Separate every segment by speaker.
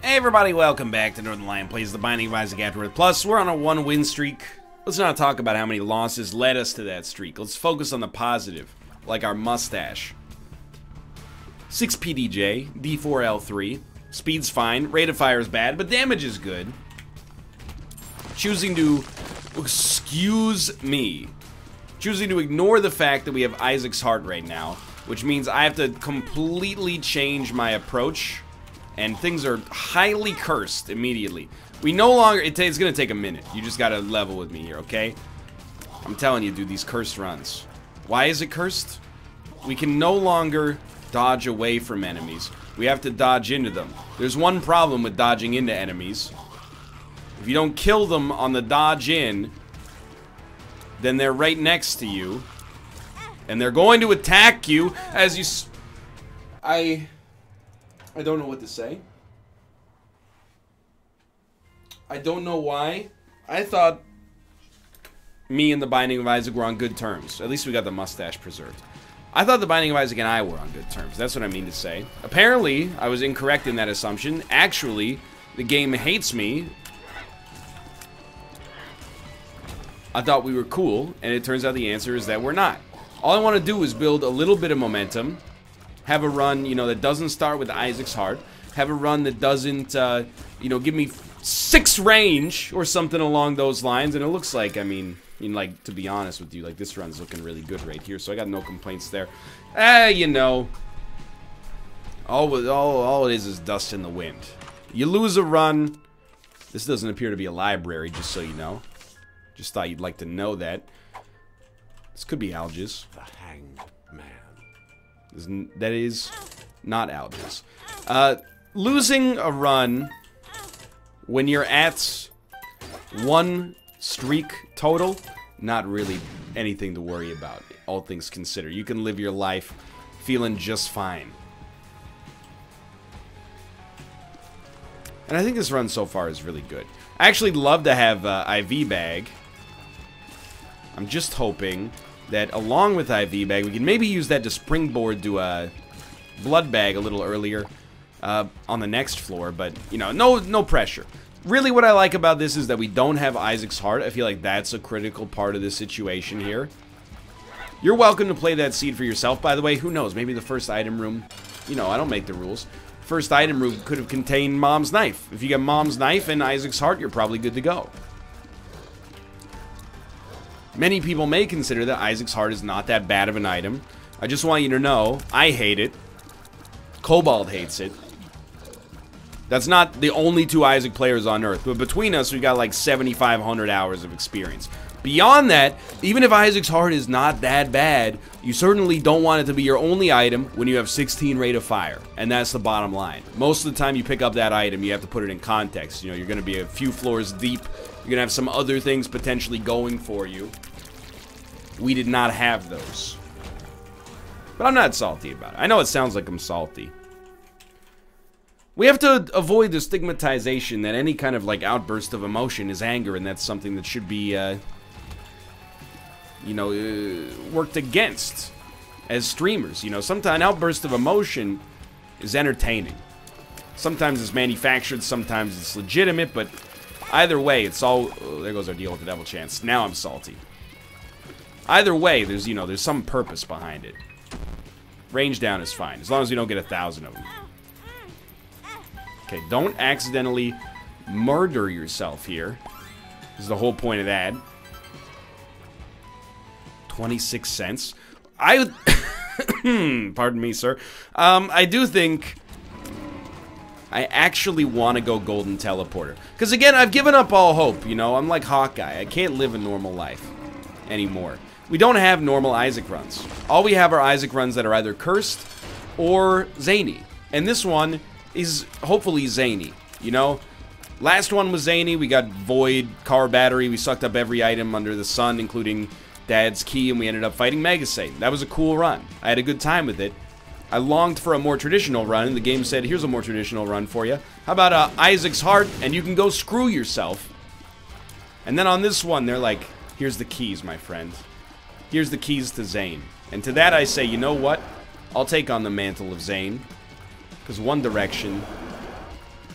Speaker 1: Hey everybody, welcome back to Northernlion Plays the Binding of Isaac Afterbirth. Plus, we're on a 1-win streak. Let's not talk about how many losses led us to that streak. Let's focus on the positive, like our mustache. 6 PDJ, D4L3. Speed's fine, rate of fire is bad, but damage is good. Choosing to choosing to ignore the fact that we have Isaac's Heart right now, which means I have to completely change my approach. And things are highly cursed immediately. We no longer... It's going to take a minute. You just got to level with me here, okay? I'm telling you, dude, these cursed runs. Why is it cursed? We can no longer dodge away from enemies. We have to dodge into them. There's one problem with dodging into enemies. If you don't kill them on the dodge in, then they're right next to you. And they're going to attack you as you... I don't know what to say. I don't know why. I thought me and the Binding of Isaac were on good terms. At least we got the mustache preserved. I thought the Binding of Isaac and I were on good terms. That's what I mean to say. Apparently, I was incorrect in that assumption. Actually, the game hates me. I thought we were cool, and it turns out the answer is that we're not. All I want to do is build a little bit of momentum. Have a run, you know, that doesn't start with Isaac's Heart. Have a run that doesn't, you know, give me 6 range or something along those lines. And it looks like, I mean, like, to be honest with you, like, this run's looking really good right here. So I got no complaints there. You know, all it is dust in the wind. You lose a run. This doesn't appear to be a library, just so you know. Just thought you'd like to know that. This could be Algiz.
Speaker 2: The Hanged Man.
Speaker 1: That is not Algiz. Losing a run when you're at 1 streak total, not really anything to worry about, all things considered. You can live your life feeling just fine. And I think this run so far is really good. I actually love to have IV bag. I'm just hoping that along with IV bag, we can maybe use that to springboard to a blood bag a little earlier on the next floor, but, you know, no pressure. Really what I like about this is that we don't have Isaac's Heart. I feel like that's a critical part of this situation here. You're welcome to play that seed for yourself, by the way. Who knows? Maybe the first item room, you know, I don't make the rules. First item room could have contained Mom's Knife. If you get Mom's Knife and Isaac's Heart, you're probably good to go. Many people may consider that Isaac's Heart is not that bad of an item. I just want you to know, I hate it. Cobalt hates it. That's not the only 2 Isaac players on Earth, but between us, we've got like 7,500 hours of experience. Beyond that, even if Isaac's Heart is not that bad, you certainly don't want it to be your only item when you have 16 rate of fire. And that's the bottom line. Most of the time you pick up that item, you have to put it in context. You know, you're going to be a few floors deep. You're going to have some other things potentially going for you. We did not have those. But I'm not salty about it. I know it sounds like I'm salty. We have to avoid the stigmatization that any kind of, like, outburst of emotion is anger, and that's something that should be, you know, worked against as streamers. You know, sometimes an outburst of emotion is entertaining. Sometimes it's manufactured, sometimes it's legitimate, but either way, it's all... Oh, there goes our deal with the devil chance. Now I'm salty. Either way, there's, you know, there's some purpose behind it. Range down is fine, as long as you don't get 1,000 of them. Okay, don't accidentally murder yourself here. This is the whole point of that. 26 cents. Pardon me, sir. I do think I actually want to go Golden Teleporter. Because, again, I've given up all hope, you know? I'm like Hawkeye. I can't live a normal life anymore. We don't have normal Isaac runs. All we have are Isaac runs that are either cursed or zany. And this one is hopefully zany, you know? Last one was zany. We got Void, Car Battery. We sucked up every item under the sun, including Dad's Key, and we ended up fighting Mega Satan. That was a cool run. I had a good time with it. I longed for a more traditional run, and the game said, here's a more traditional run for you. How about Isaac's Heart, and you can go screw yourself. And then on this one, they're like, here's the keys, my friend. Here's the keys to Zane. And to that I say, you know what? I'll take on the mantle of Zane. Because One Direction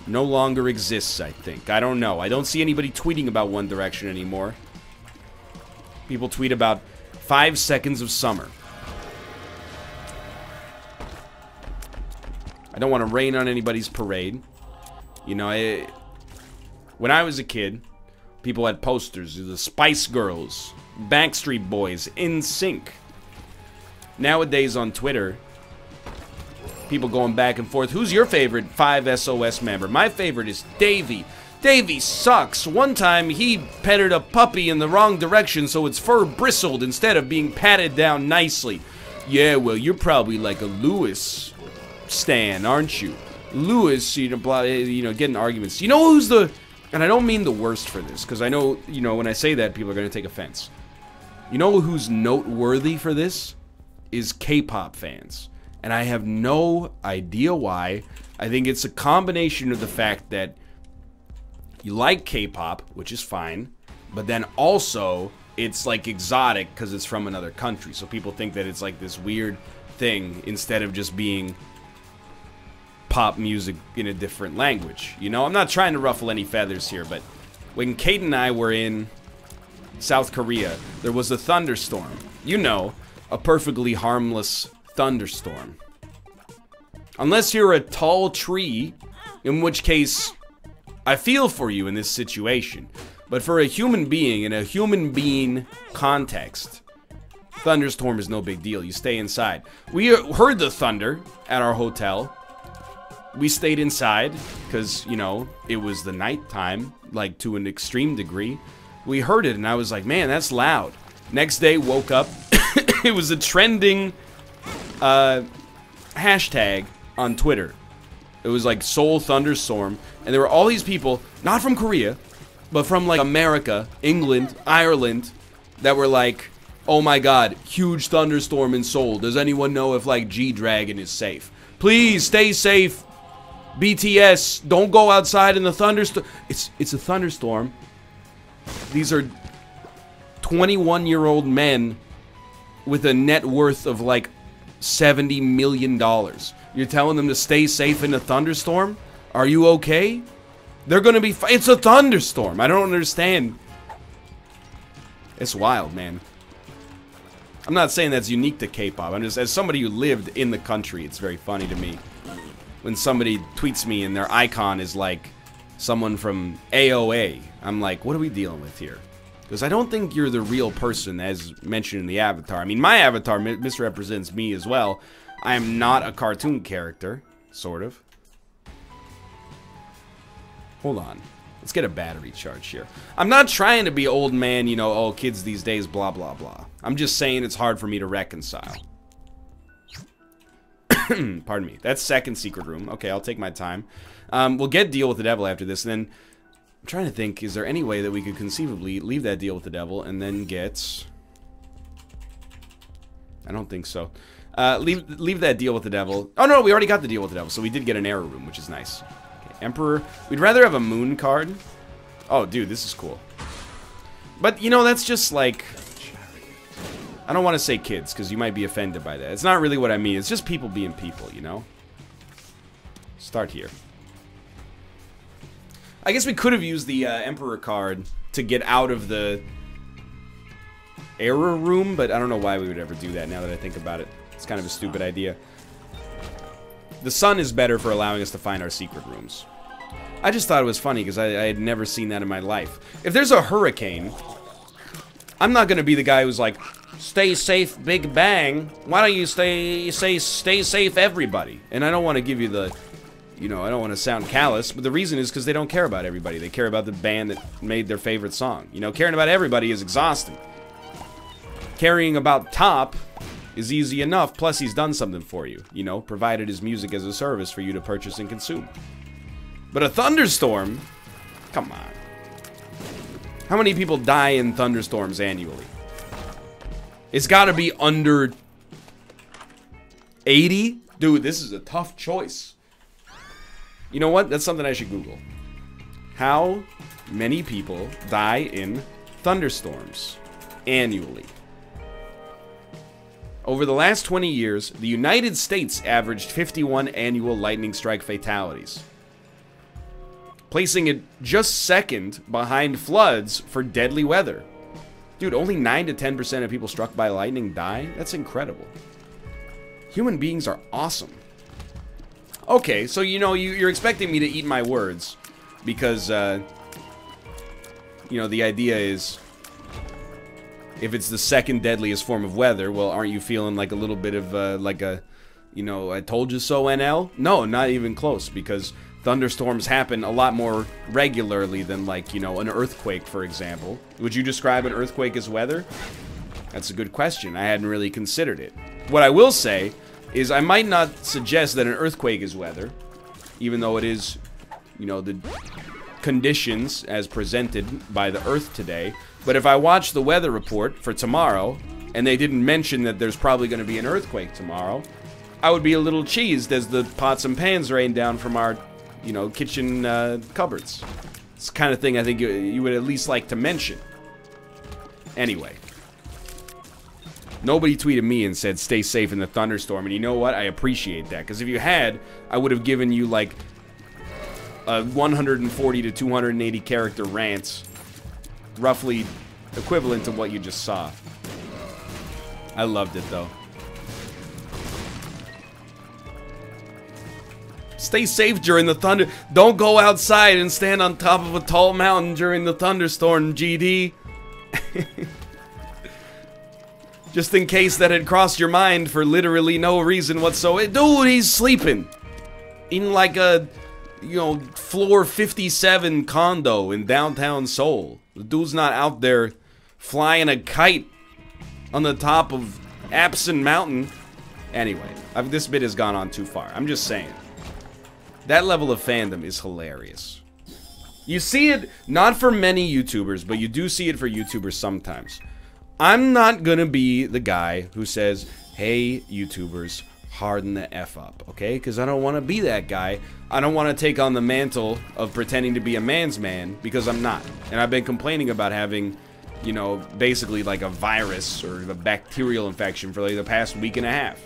Speaker 1: no longer exists, I think. I don't know. I don't see anybody tweeting about One Direction anymore. People tweet about 5 seconds of summer. I don't want to rain on anybody's parade. You know, when I was a kid, people had posters of the Spice Girls, Backstreet Boys, NSYNC. Nowadays on Twitter, people going back and forth. Who's your favorite 5SOS member? My favorite is Davey. Davey sucks. One time he petted a puppy in the wrong direction so its fur bristled instead of being patted down nicely. Yeah, well, you're probably like a Lewis stan, aren't you? Lewis, you know, getting arguments. You know who's the... And I don't mean the worst for this, because I know, you know, when I say that, people are going to take offense. You know who's noteworthy for this? Is K-pop fans. And I have no idea why. I think it's a combination of the fact that you like K-pop, which is fine, but then also it's like exotic because it's from another country. So people think that it's like this weird thing instead of just being pop music in a different language. You know, I'm not trying to ruffle any feathers here, but when Kate and I were in South Korea, there was a thunderstorm. You know, a perfectly harmless thunderstorm. Unless you're a tall tree, in which case I feel for you in this situation. But for a human being, in a human being context, thunderstorm is no big deal. You stay inside. We heard the thunder at our hotel. We stayed inside because, you know, it was the nighttime, like to an extreme degree. We heard it and I was like, man, that's loud. Next day, woke up. It was a trending hashtag on Twitter. It was like Seoul Thunderstorm. And there were all these people, not from Korea, but from like America, England, Ireland, that were like, oh my god, huge thunderstorm in Seoul. Does anyone know if like G-Dragon is safe? Please stay safe. BTS, don't go outside in the thunderstorm. It's a thunderstorm. These are 21-year-old men with a net worth of like $70 million. You're telling them to stay safe in a thunderstorm? Are you okay? They're gonna be it's a thunderstorm. I don't understand. It's wild, man. I'm not saying that's unique to K-pop. I'm just, as somebody who lived in the country, it's very funny to me when somebody tweets me and their icon is like someone from AOA. I'm like, what are we dealing with here? Because I don't think you're the real person as mentioned in the avatar. I mean, my avatar misrepresents me as well. I am not a cartoon character, sort of. Hold on. Let's get a battery charge here. I'm not trying to be old man, you know, oh, kids these days, blah, blah, blah. I'm just saying it's hard for me to reconcile. Pardon me. That's second secret room. Okay, I'll take my time. We'll get Deal with the Devil after this, and then I'm trying to think, is there any way that we could conceivably leave that Deal with the Devil and then get... I don't think so. Leave that Deal with the Devil. Oh, no, we already got the Deal with the Devil, so we did get an error room, which is nice. Okay, Emperor. We'd rather have a moon card. Oh, dude, this is cool. But, you know, that's just like... I don't want to say kids, because you might be offended by that. It's not really what I mean. It's just people being people, you know? Start here. I guess we could have used the Emperor card to get out of the error room, but I don't know why we would ever do that now that I think about it. It's kind of a stupid idea. The sun is better for allowing us to find our secret rooms. I just thought it was funny because I had never seen that in my life. If there's a hurricane, I'm not going to be the guy who's like, stay safe, Big Bang. Why don't you stay safe, everybody? And I don't want to give you the, you know, I don't want to sound callous, but the reason is because they don't care about everybody. They care about the band that made their favorite song. You know, caring about everybody is exhausting. Caring about Top is easy enough, plus he's done something for you, you know, provided his music as a service for you to purchase and consume. But a thunderstorm, come on. How many people die in thunderstorms annually? It's gotta be under 80? Dude, this is a tough choice. You know what? That's something I should Google. How many people die in thunderstorms annually? Over the last 20 years, the United States averaged 51 annual lightning strike fatalities. placing it just second behind floods for deadly weather. Dude, only 9 to 10% of people struck by lightning die? That's incredible. Human beings are awesome. Okay, so you know, you're expecting me to eat my words because, you know, the idea is if it's the second deadliest form of weather, well, aren't you feeling like a little bit of, like a, you know, I told you so NL? No, not even close, because thunderstorms happen a lot more regularly than, like, you know, an earthquake, for example. Would you describe an earthquake as weather? That's a good question. I hadn't really considered it. What I will say is I might not suggest that an earthquake is weather, even though it is, you know, the conditions as presented by the Earth today. But if I watch the weather report for tomorrow, and they didn't mention that there's probably going to be an earthquake tomorrow, I would be a little cheesed as the pots and pans rain down from our, you know, kitchen cupboards. It's the kind of thing I think you would at least like to mention. Anyway. Nobody tweeted me and said, stay safe in the thunderstorm. And you know what? I appreciate that. Because if you had, I would have given you, like, a 140 to 280 character rant, roughly equivalent to what you just saw. I loved it, though. Stay safe during the thunder. Don't go outside and stand on top of a tall mountain during the thunderstorm, GD. Just in case that had crossed your mind for literally no reason whatsoever. Dude, he's sleeping in like a, you know, floor 57 condo in downtown Seoul. The dude's not out there flying a kite on the top of Apson Mountain. Anyway, this bit has gone on too far. I'm just saying. That level of fandom is hilarious. You see it not for many YouTubers, but you do see it for YouTubers sometimes. I'm not gonna be the guy who says, hey, YouTubers, harden the F up, okay? Because I don't want to be that guy. I don't want to take on the mantle of pretending to be a man's man, because I'm not. And I've been complaining about having, you know, basically like a virus or a bacterial infection for like the past week and a half.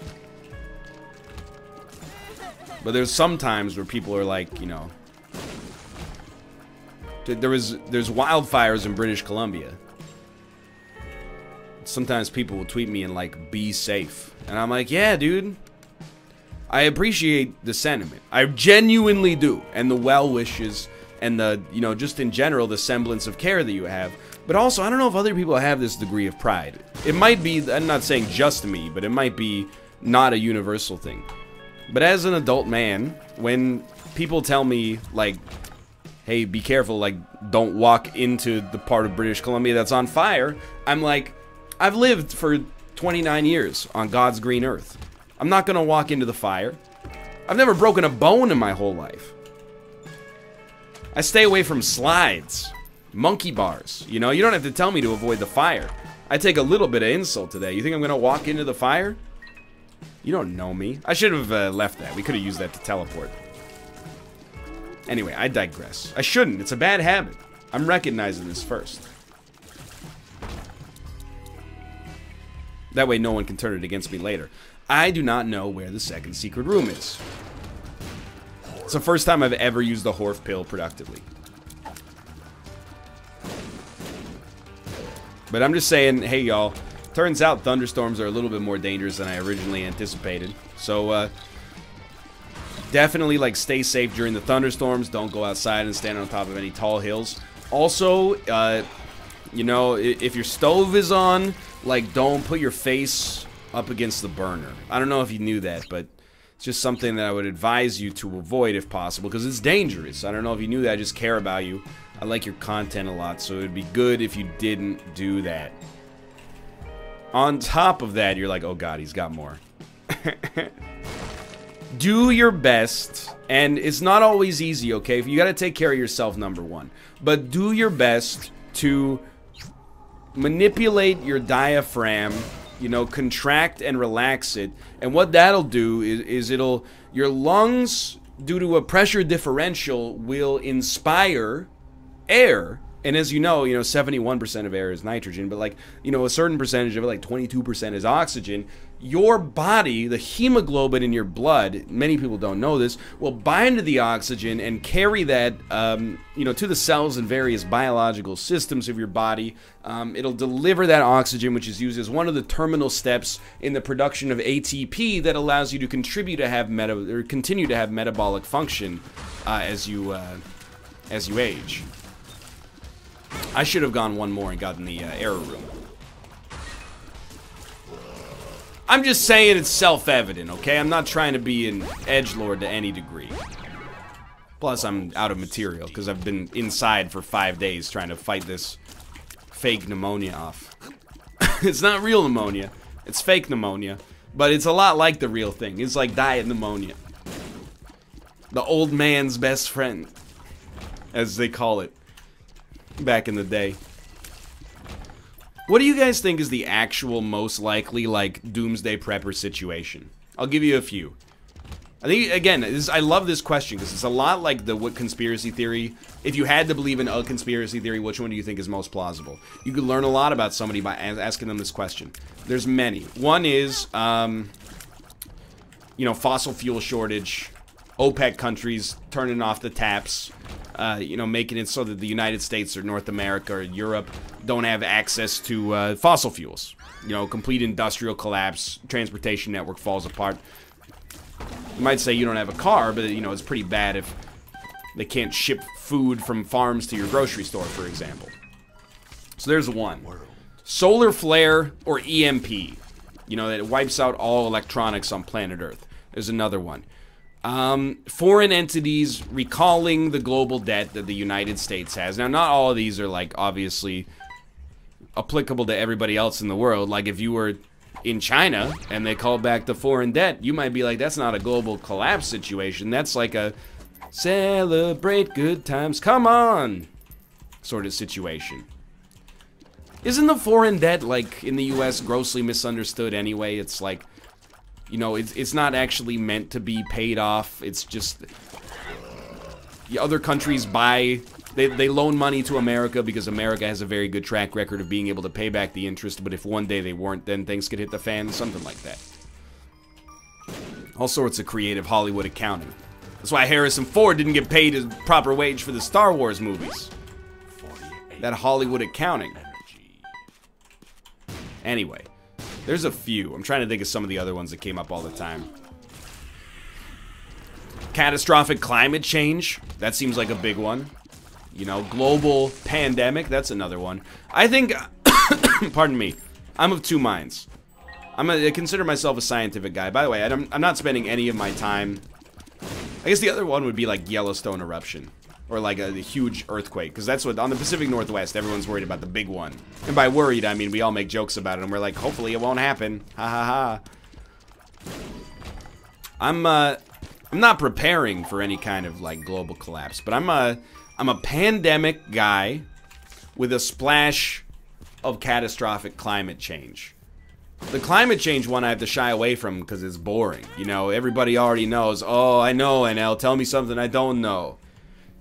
Speaker 1: But there's some times where people are like, you know, there's wildfires in British Columbia. Sometimes people will tweet me and like, be safe. And I'm like, yeah, dude. I appreciate the sentiment. I genuinely do. And the well wishes and the, you know, just in general, the semblance of care that you have. But also, I don't know if other people have this degree of pride. It might be, I'm not saying just me, but it might be not a universal thing. But as an adult man, when people tell me, like, hey, be careful, like, don't walk into the part of British Columbia that's on fire, I'm like, I've lived for 29 years on God's green earth. I'm not gonna walk into the fire. I've never broken a bone in my whole life. I stay away from slides, monkey bars, you know? You don't have to tell me to avoid the fire. I take a little bit of insult to that. You think I'm gonna walk into the fire? You don't know me. I should have left that. We could have used that to teleport. Anyway, I digress. I shouldn't. It's a bad habit. I'm recognizing this first. That way no one can turn it against me later. I do not know where the second secret room is. It's the first time I've ever used the Horf pill productively. But I'm just saying, hey y'all, turns out thunderstorms are a little bit more dangerous than I originally anticipated. So, definitely, like, stay safe during the thunderstorms. Don't go outside and stand on top of any tall hills. Also, you know, if your stove is on, like, don't put your face up against the burner. I don't know if you knew that, but it's just something that I would advise you to avoid if possible, because it's dangerous. I don't know if you knew that. I just care about you. I like your content a lot, so it would be good if you didn't do that. On top of that, you're like, oh god, he's got more. Do your best, and it's not always easy, okay? You gotta take care of yourself, number one. But do your best to manipulate your diaphragm, you know, contract and relax it. And what that'll do is it'll, your lungs, due to a pressure differential, will inspire air And as you know, 71% of air is nitrogen, but like, a certain percentage of it, like 22% is oxygen. Your body, the hemoglobin in your blood, many people don't know this, will bind to the oxygen and carry that, to the cells and various biological systems of your body. It'll deliver that oxygen, which is used as one of the terminal steps in the production of ATP that allows you to continue to have metabolic function as you age. I should have gone one more and gotten the error room. I'm just saying it's self-evident, okay? I'm not trying to be an edgelord to any degree. Plus, I'm out of material because I've been inside for 5 days trying to fight this fake pneumonia off. It's not real pneumonia. It's fake pneumonia. But it's a lot like the real thing. It's like diet pneumonia. The old man's best friend, as they call it back in the day. What do you guys think is the actual most likely, like, doomsday prepper situation? I'll give you a few. I think, again, I love this question because it's a lot like what conspiracy theory. If you had to believe in a conspiracy theory, which one do you think is most plausible? You could learn a lot about somebody by asking them this question. There's many. One is, fossil fuel shortage, OPEC countries turning off the taps, making it so that the United States or North America or Europe don't have access to fossil fuels. Complete industrial collapse, transportation network falls apart. You might say you don't have a car, but, it's pretty bad if they can't ship food from farms to your grocery store, for example. So there's one. Solar flare or EMP, that wipes out all electronics on planet Earth. There's another one. Foreign entities recalling the global debt that the United States has. Now, not all of these are, like, obviously applicable to everybody else in the world. Like, if you were in China and they called back the foreign debt, you might be like, that's not a global collapse situation. That's like a celebrate good times, come on, sort of situation. Isn't the foreign debt, like, in the U.S. grossly misunderstood anyway? It's like, it's not actually meant to be paid off. It's just other countries they loan money to America because America has a very good track record of being able to pay back the interest, but if one day they weren't, then things could hit the fan, something like that. All sorts of creative Hollywood accounting. That's why Harrison Ford didn't get paid his proper wage for the Star Wars movies. That Hollywood accounting. Anyway. There's a few. I'm trying to think of some of the other ones that came up all the time. Catastrophic climate change. That seems like a big one. Global pandemic. That's another one. I think, pardon me, I'm of two minds. I consider myself a scientific guy. By the way, I'm not spending any of my time. I guess the other one would be like Yellowstone eruption. Or like a huge earthquake, because that's what, on the Pacific Northwest, everyone's worried about the big one. And by worried, I mean we all make jokes about it, and we're like, hopefully it won't happen. Ha ha ha. I'm not preparing for any kind of, like, global collapse, but I'm a pandemic guy with a splash of catastrophic climate change. The climate change one I have to shy away from because it's boring. Everybody already knows, oh, I know, NL, tell me something I don't know.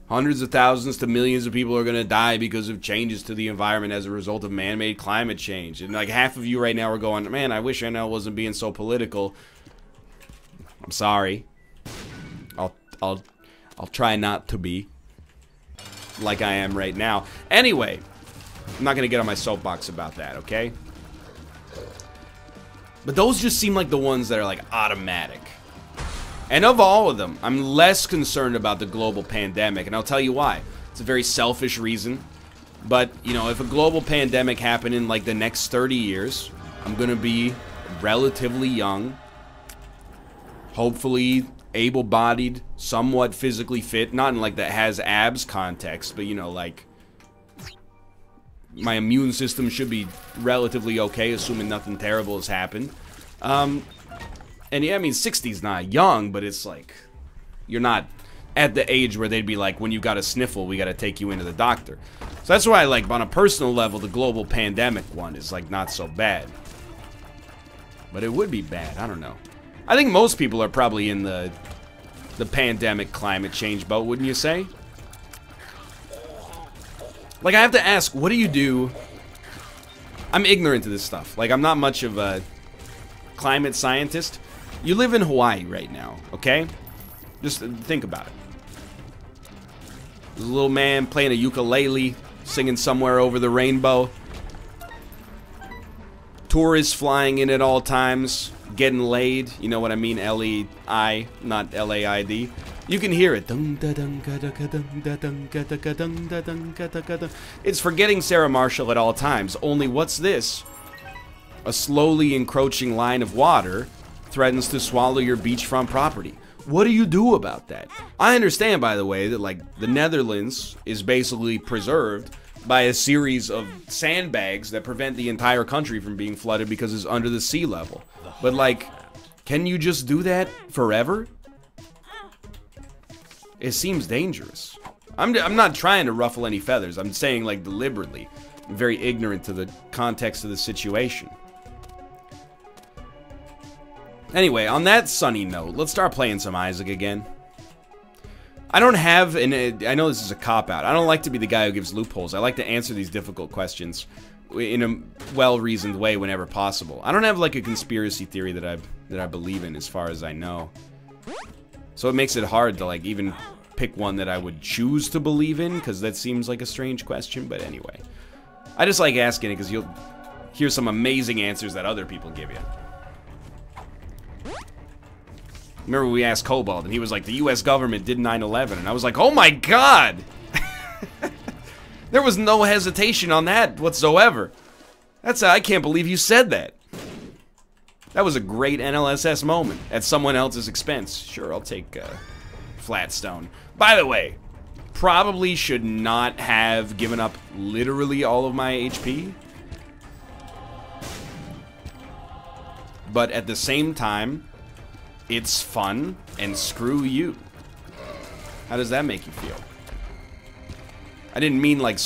Speaker 1: Hundreds of thousands to millions of people are going to die because of changes to the environment as a result of man-made climate change. And like half of you right now are going, man, I wish NL wasn't being so political. I'm sorry. I'll try not to be like I am right now. Anyway, I'm not going to get on my soapbox about that, okay? But those just seem like the ones that are like automatic. And of all of them, I'm less concerned about the global pandemic, and I'll tell you why. It's a very selfish reason, but, if a global pandemic happened in, like, the next 30 years, I'm gonna be relatively young, hopefully able-bodied, somewhat physically fit, not in, like, the has abs context, but, like, my immune system should be relatively okay, assuming nothing terrible has happened. And yeah, I mean, 60's not young, but it's like, you're not at the age where they'd be like, when you got a sniffle, we got to take you into the doctor. So that's why, like, on a personal level, the global pandemic one is, like, not so bad. But it would be bad, I don't know. I think most people are probably in the pandemic climate change boat, wouldn't you say? Like, I have to ask, what do you do? I'm ignorant to this stuff. Like, I'm not much of a climate scientist. You live in Hawaii right now, okay? Just think about it. There's a little man playing a ukulele, singing Somewhere Over the Rainbow. Tourists flying in at all times, getting laid. You know what I mean? L-E-I, not L-A-I-D. You can hear it. It's forgetting Sarah Marshall at all times. Only what's this? A slowly encroaching line of water threatens to swallow your beachfront property. What do you do about that? I understand, by the way, that like the Netherlands is basically preserved by a series of sandbags that prevent the entire country from being flooded because it's under the sea level. But like, can you just do that forever? It seems dangerous. I'm not trying to ruffle any feathers. I'm saying, like, deliberately. I'm very ignorant to the context of the situation. Anyway, on that sunny note, let's start playing some Isaac again. I don't have, I know this is a cop-out. I don't like to be the guy who gives loopholes. I like to answer these difficult questions in a well-reasoned way whenever possible. I don't have, like, a conspiracy theory that I believe in, as far as I know. So it makes it hard to, like, even pick one that I would choose to believe in, because that seems like a strange question, but anyway. I just like asking it, because you'll hear some amazing answers that other people give you. Remember we asked Cobalt, and he was like, the US government did 9/11, and I was like, oh my god! There was no hesitation on that whatsoever. I can't believe you said that. That was a great NLSS moment at someone else's expense. Sure, I'll take Flatstone. By the way, probably should not have given up literally all of my HP. But at the same time, it's fun, and screw you. How does that make you feel? I didn't mean like...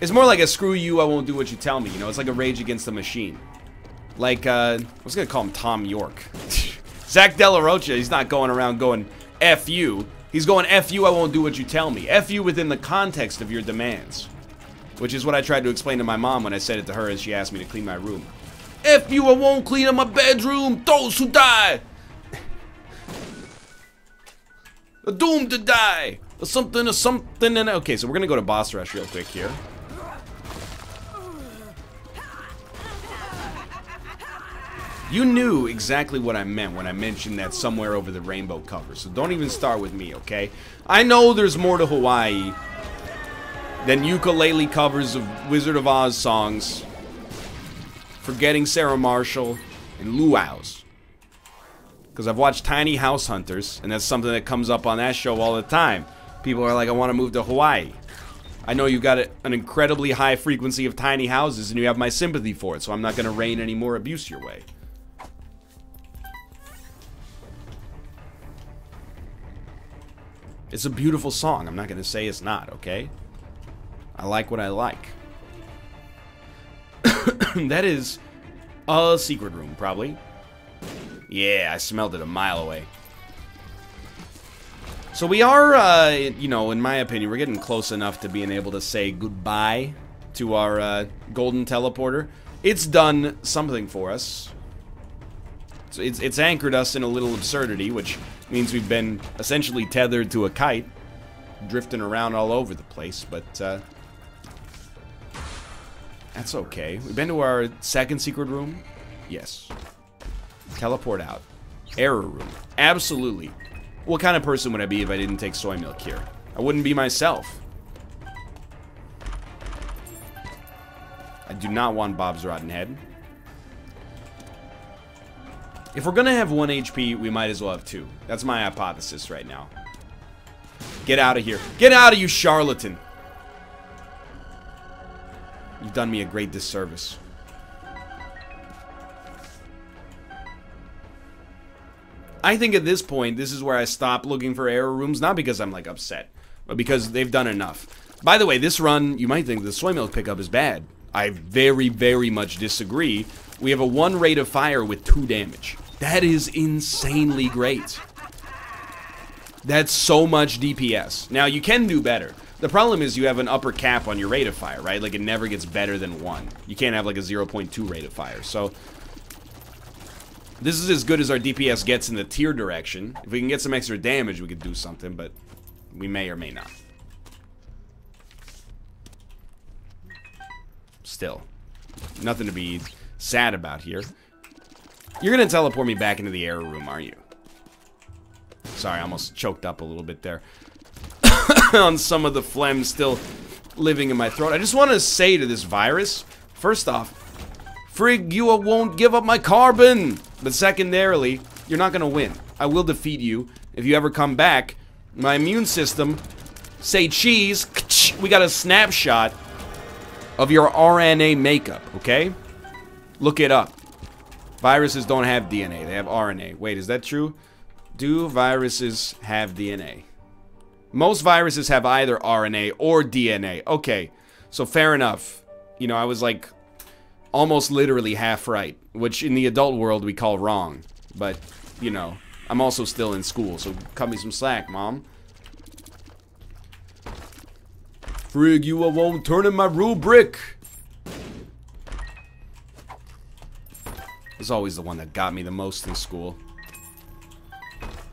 Speaker 1: It's more like a screw you, I won't do what you tell me, you know? It's like a Rage Against the Machine. Like, I was gonna call him Tom York. Zach De La Rocha, he's not going around going, F you. He's going, F you, I won't do what you tell me. F you within the context of your demands. Which is what I tried to explain to my mom when I said it to her as she asked me to clean my room. F you, I won't clean up my bedroom. Those who die. Doomed to die. Or something, and okay, so we're gonna go to boss rush real quick here. You knew exactly what I meant when I mentioned that Somewhere Over the Rainbow cover, so don't even start with me, okay? I know there's more to Hawaii than ukulele covers of Wizard of Oz songs, forgetting Sarah Marshall, and luau's. Because I've watched Tiny House Hunters, and that's something that comes up on that show all the time. People are like, I want to move to Hawaii. I know you've got an incredibly high frequency of tiny houses, and you have my sympathy for it, so I'm not going to rain any more abuse your way. It's a beautiful song. I'm not going to say it's not, okay? I like what I like. That is a secret room, probably. Yeah, I smelled it a mile away. So we are, you know, in my opinion, we're getting close enough to being able to say goodbye to our golden teleporter. It's done something for us. So it's anchored us in a little absurdity, which means we've been essentially tethered to a kite, drifting around all over the place, but that's okay. We've been to our second secret room. Yes. Teleport out. Error room. Absolutely. What kind of person would I be if I didn't take soy milk here? I wouldn't be myself. I do not want Bob's Rotten Head. If we're gonna have 1 HP, we might as well have 2. That's my hypothesis right now. Get out of here. Get out of you, charlatan! You've done me a great disservice. I think at this point, this is where I stop looking for error rooms, not because I'm, like, upset, but because they've done enough. By the way, this run, you might think the soy milk pickup is bad. I very, very much disagree. We have a 1 rate of fire with 2 damage. That is insanely great. That's so much DPS. Now, you can do better. The problem is you have an upper cap on your rate of fire, right? Like, it never gets better than 1. You can't have, like, a 0.2 rate of fire. So, this is as good as our DPS gets in the tier direction. If we can get some extra damage, we could do something, but we may or may not. Still, nothing to be sad about here. You're gonna teleport me back into the error room, aren't you? Sorry, I almost choked up a little bit there. On some of the phlegm still living in my throat. I just want to say to this virus, first off, frig, you won't give up my carbon. But secondarily, you're not gonna win. I will defeat you. If you ever come back, my immune system, say cheese, we got a snapshot of your RNA makeup, okay? Look it up. Viruses don't have DNA, they have RNA. Wait, is that true? Do viruses have DNA? Most viruses have either RNA or DNA. Okay, so fair enough. You know, I was like almost literally half right, which in the adult world we call wrong. But, you know, I'm also still in school, so cut me some slack, Mom. Frig, you won't turn in my rubric. It's always the one that got me the most in school.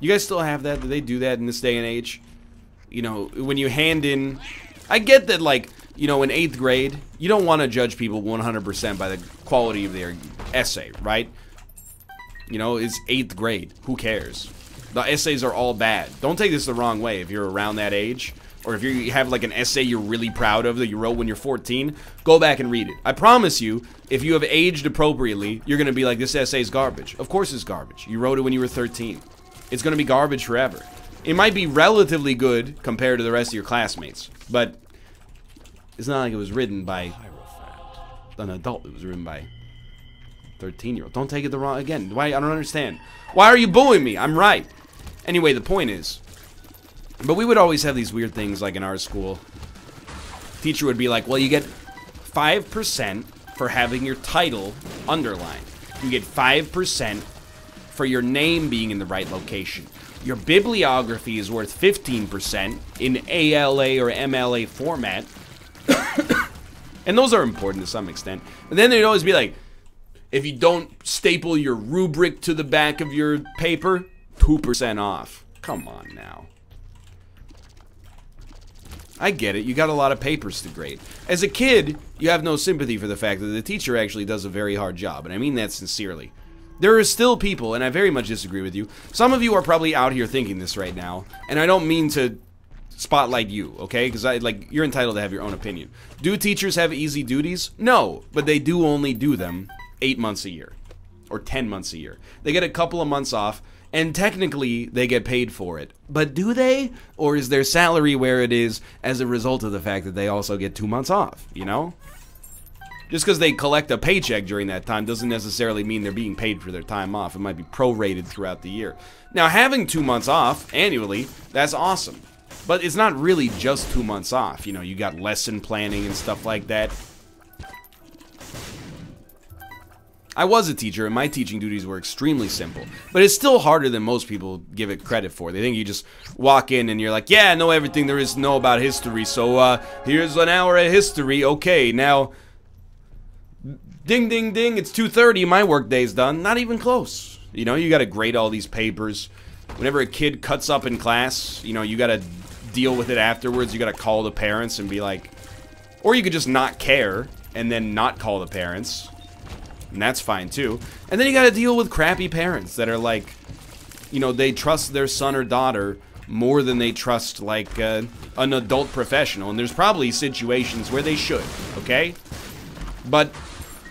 Speaker 1: You guys still have that? Do they do that in this day and age? You know, when you hand in... I get that, like, you know, in 8th grade, you don't want to judge people 100% by the quality of their essay, right? You know, it's 8th grade. Who cares? The essays are all bad. Don't take this the wrong way if you're around that age. Or if you have, like, an essay you're really proud of that you wrote when you're 14, go back and read it. I promise you, if you have aged appropriately, you're going to be like, this essay's garbage. Of course it's garbage. You wrote it when you were 13. It's going to be garbage forever. It might be relatively good compared to the rest of your classmates, but it's not like it was written by an adult. It was written by a 13-year-old. Don't take it the wrong... Again, why? I don't understand. Why are you booing me? I'm right. Anyway, the point is... But we would always have these weird things, like in our school. Teacher would be like, well, you get 5% for having your title underlined. You get 5% for your name being in the right location. Your bibliography is worth 15% in ALA or MLA format. And those are important to some extent. And then they'd always be like, if you don't staple your rubric to the back of your paper, 2% off. Come on now. I get it, you got a lot of papers to grade. As a kid, you have no sympathy for the fact that the teacher actually does a very hard job, and I mean that sincerely. There are still people, and I very much disagree with you, some of you are probably out here thinking this right now, and I don't mean to spotlight you, okay? Because you're entitled to have your own opinion. Do teachers have easy duties? No, but they do only do them 8 months a year, or 10 months a year. They get a couple of months off, and technically, they get paid for it. But do they? Or is their salary where it is as a result of the fact that they also get 2 months off, you know? Just because they collect a paycheck during that time doesn't necessarily mean they're being paid for their time off. It might be prorated throughout the year. Now, having 2 months off annually, that's awesome. But it's not really just 2 months off. You know, you got lesson planning and stuff like that. I was a teacher, and my teaching duties were extremely simple. But it's still harder than most people give it credit for. They think you just walk in and you're like, yeah, I know everything there is to know about history, so here's an hour of history. Okay, now, ding, ding, ding, it's 2:30, my workday's done. Not even close. You know, you gotta grade all these papers. Whenever a kid cuts up in class, you know, you gotta deal with it afterwards. You gotta call the parents and be like... Or you could just not care and then not call the parents. And that's fine too. And then you gotta deal with crappy parents that are like, you know, they trust their son or daughter more than they trust like an adult professional. And there's probably situations where they should, okay? But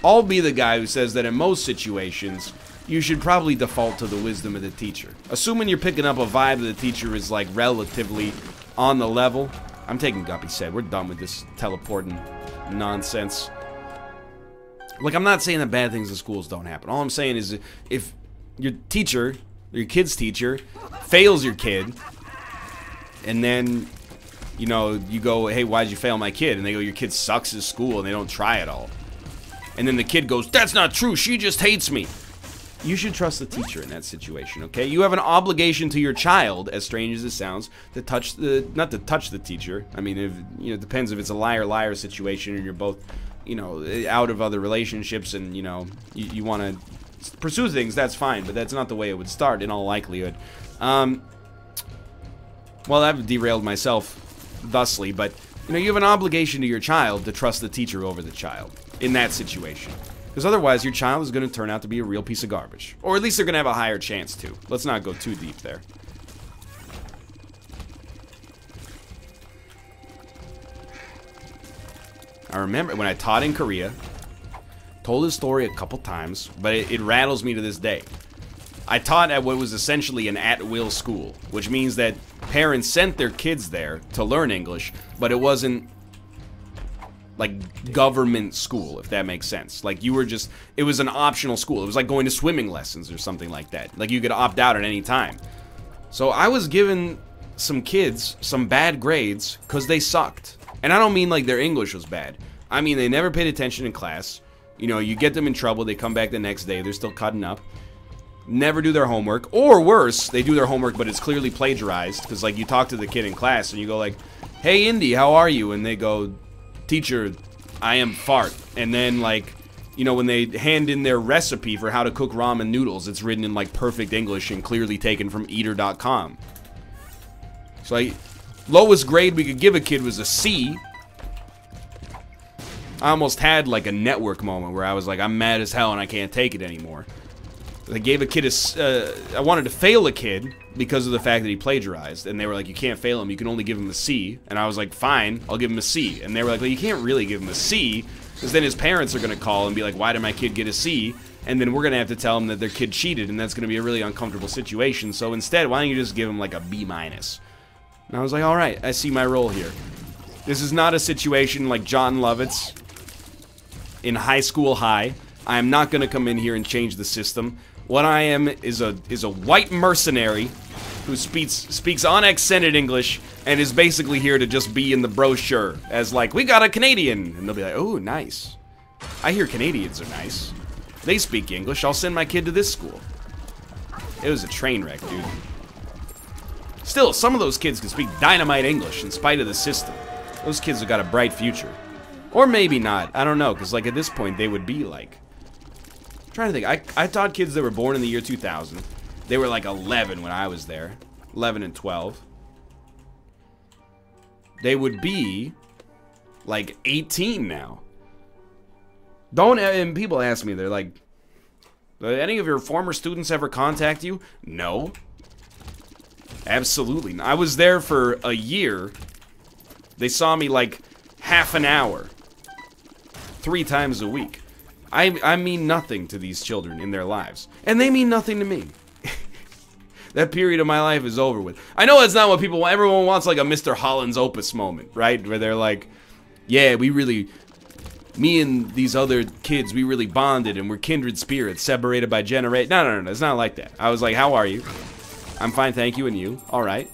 Speaker 1: I'll be the guy who says that in most situations, you should probably default to the wisdom of the teacher. Assuming you're picking up a vibe that the teacher is like relatively on the level. I'm taking Guppy said. We're done with this teleporting nonsense. Like, I'm not saying that bad things in schools don't happen. All I'm saying is if your teacher, your kid's teacher, fails your kid, and then, you know, you go, hey, why'd you fail my kid? And they go, your kid sucks at school, and they don't try at all. And then the kid goes, that's not true, she just hates me. you should trust the teacher in that situation, okay? You have an obligation to your child, as strange as it sounds, to touch the, not to touch the teacher. I mean, if, you know, it depends if it's a liar-liar situation and you're both, you know, out of other relationships and, you know, you want to pursue things, that's fine, but that's not the way it would start in all likelihood. Well, I've derailed myself thusly, but, you know, you have an obligation to your child to trust the teacher over the child in that situation. Because otherwise, your child is going to turn out to be a real piece of garbage. Or at least they're going to have a higher chance to. Let's not go too deep there. I remember when I taught in Korea, told this story a couple times, but it rattles me to this day. I taught at what was essentially an at-will school, which means that parents sent their kids there to learn English, but it wasn't like government school, if that makes sense. Like you were just, it was an optional school. It was like going to swimming lessons or something like that. Like you could opt out at any time. So I was giving some kids some bad grades because they sucked. And I don't mean like their English was bad. I mean they never paid attention in class. You know, you get them in trouble, they come back the next day, they're still cutting up. Never do their homework, or worse, they do their homework but it's clearly plagiarized, because like you talk to the kid in class and you go like, "Hey Indy, how are you?" And they go, "Teacher, I am fart." And then like, you know, when they hand in their recipe for how to cook ramen noodles, it's written in like perfect English and clearly taken from eater.com. So like, lowest grade we could give a kid was a C. I almost had like a network moment where I was like, I'm mad as hell and I can't take it anymore. They gave a kid I wanted to fail a kid because of the fact that he plagiarized, and they were like, you can't fail him, you can only give him a C. And I was like, fine, I'll give him a C. And they were like, well, you can't really give him a C, because then his parents are going to call and be like, why did my kid get a C? And then we're going to have to tell them that their kid cheated, and that's going to be a really uncomfortable situation. So instead, why don't you just give him like a B-? And I was like, alright, I see my role here. This is not a situation like John Lovitz in High School High. I am not going to come in here and change the system. What I am is a white mercenary who speaks unaccented English and is basically here to just be in the brochure as like, we got a Canadian, and they'll be like, oh, nice. I hear Canadians are nice. They speak English. I'll send my kid to this school. It was a train wreck, dude. Still, some of those kids can speak dynamite English in spite of the system. Those kids have got a bright future. Or maybe not. I don't know, because like at this point they would be like, I'm trying to think. I taught kids that were born in the year 2000. They were like 11 when I was there. 11 and 12. They would be like 18 now. And people ask me, they're like, did any of your former students ever contact you? No. Absolutely not. I was there for a year. They saw me like half an hour. 3 times a week. I mean nothing to these children in their lives. And they mean nothing to me. That period of my life is over with. I know that's not what people want. Everyone wants like a Mr. Holland's Opus moment, right? Where they're like, yeah, me and these other kids, we really bonded and we're kindred spirits, separated by generation. No, it's not like that. I was like, how are you? I'm fine, thank you, and you? Alright.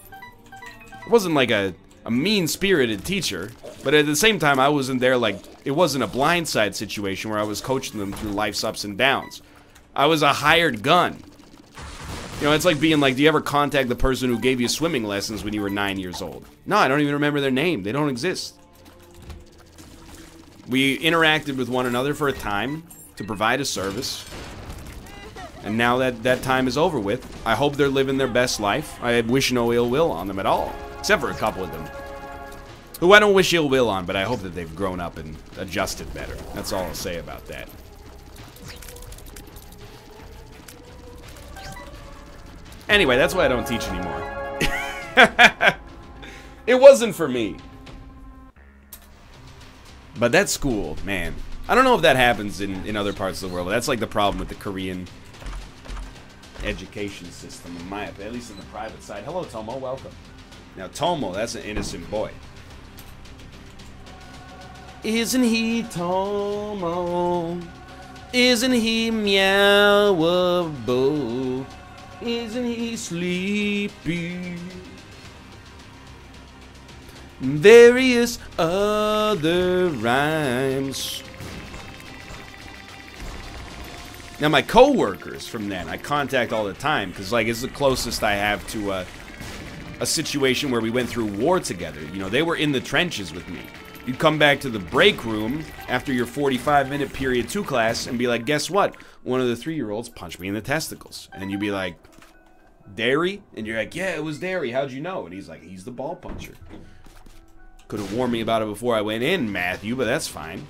Speaker 1: It wasn't like a mean-spirited teacher, but at the same time, I wasn't there like, it wasn't a blindside situation where I was coaching them through life's ups and downs. I was a hired gun. You know, it's like being like, do you ever contact the person who gave you swimming lessons when you were 9 years old? No, I don't even remember their name. They don't exist. We interacted with one another for a time to provide a service. And now that time is over with, I hope they're living their best life. I wish no ill will on them at all. Except for a couple of them. Who I don't wish ill will on, but I hope that they've grown up and adjusted better. That's all I'll say about that. Anyway, that's why I don't teach anymore. It wasn't for me. But that school, man. I don't know if that happens in other parts of the world, but that's like the problem with the Korean education system, in my opinion, at least in the private side. Hello, Tomo, welcome. Now, Tomo, that's an innocent boy. Isn't he Tomo? Isn't he meowable? Isn't he sleepy? Various other rhymes. Now, my co-workers from then, I contact all the time, because, like, it's the closest I have to a situation where we went through war together. You know, they were in the trenches with me. You'd come back to the break room after your 45-minute period 2 class and be like, guess what? One of the 3-year-olds punched me in the testicles. And you'd be like, Derry? And you're like, yeah, it was Derry. How'd you know? And he's like, he's the ball puncher. Could have warned me about it before I went in, Matthew, but that's fine.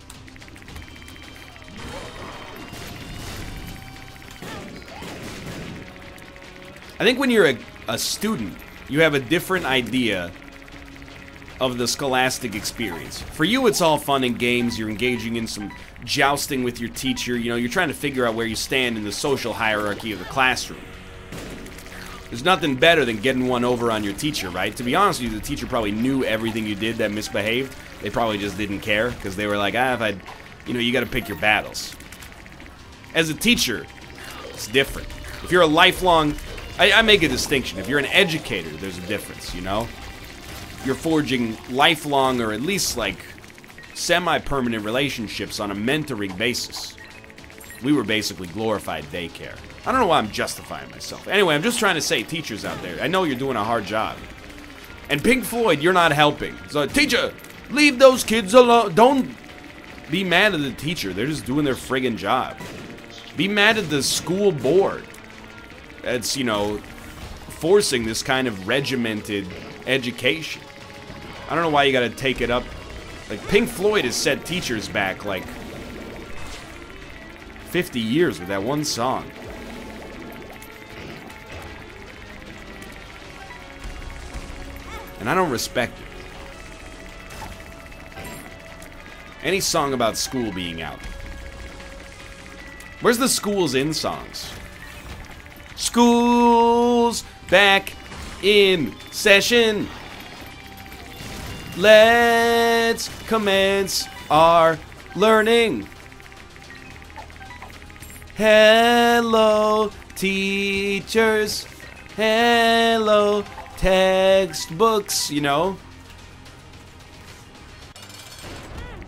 Speaker 1: I think when you're a student, you have a different idea of the scholastic experience. For you, it's all fun and games. You're engaging in some jousting with your teacher. You know, you're trying to figure out where you stand in the social hierarchy of the classroom. There's nothing better than getting one over on your teacher, right? To be honest with you, the teacher probably knew everything you did that misbehaved. They probably just didn't care, because they were like, you know, you gotta pick your battles. As a teacher, it's different. If you're a lifelong... I make a distinction. If you're an educator, there's a difference, you know? You're forging lifelong or at least, like, semi-permanent relationships on a mentoring basis. We were basically glorified daycare. I don't know why I'm justifying myself. Anyway, I'm just trying to say, teachers out there, I know you're doing a hard job. And Pink Floyd, you're not helping. So, teacher, leave those kids alone. Don't be mad at the teacher. They're just doing their friggin' job. Be mad at the school board. It's, you know, forcing this kind of regimented education. I don't know why you gotta take it up. Like, Pink Floyd has set teachers back, like, 50 years with that one song. And I don't respect it. Any song about school being out. Where's the schools in songs? School's back in session. Let's commence our learning. Hello, teachers. Hello, textbooks, you know.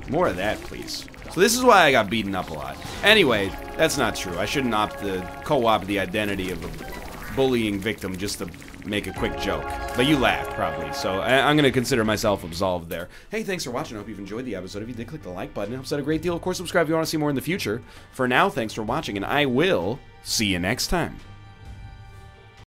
Speaker 1: More of that, please. So this is why I got beaten up a lot. Anyway, that's not true. I shouldn't co-opt the identity of a bullying victim just to make a quick joke. But you laughed, probably. So I'm going to consider myself absolved there. Hey, thanks for watching. I hope you've enjoyed the episode. If you did, click the like button. It helps out a great deal. Of course, subscribe if you want to see more in the future. For now, thanks for watching, and I will see you next time.